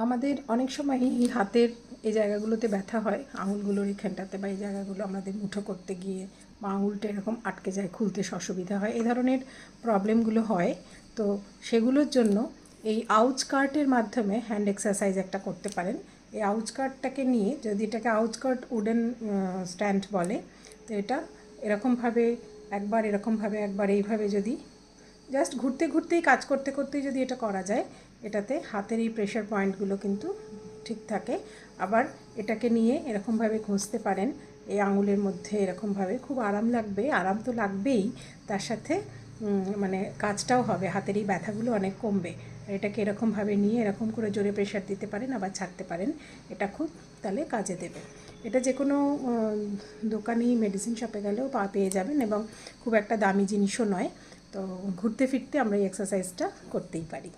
আমাদের অনেক সময় এই হাতের এই জায়গাগুলোতে ব্যথা হয়, আঙুলগুলোর এখানটাতে বা এই জায়গাগুলো আমাদের মুঠো করতে গিয়ে বা আঙুলটা এরকম আটকে যায়, খুলতে অসুবিধা হয়, এই ধরনের প্রবলেমগুলো হয়। তো সেগুলোর জন্য এই আউচ কার্টের মাধ্যমে হ্যান্ড এক্সারসাইজ একটা করতে পারেন। এই আউচ কার্টটাকে নিয়ে, যদি এটাকে আউচ কার্ট উডেন স্ট্যান্ড বলে, তো এটা এরকমভাবে একবার, এরকমভাবে একবার, এইভাবে যদি জাস্ট ঘুরতে ঘুরতেই, কাজ করতে করতেই যদি এটা করা যায়, এটাতে হাতের এই প্রেশার পয়েন্টগুলো কিন্তু ঠিক থাকে। আবার এটাকে নিয়ে এরকমভাবে ঘষতে পারেন এই আঙুলের মধ্যে, এরকমভাবে খুব আরাম লাগবে, আরাম তো লাগবেই, তার সাথে মানে কাজটাও হবে, হাতের এই ব্যথাগুলো অনেক কমবে। এটাকে এরকমভাবে নিয়ে এরকম করে জোরে প্রেশার দিতে পারেন, আবার ছাড়তে পারেন, এটা খুব তাহলে কাজে দেবে। এটা যে কোনো দোকানি মেডিসিন শপে গেলেও পেয়ে যাবেন, এবং খুব একটা দামি জিনিসও নয়। তো ঘুরতে ফিরতে আমরা এই এক্সারসাইজটা করতেই পারি।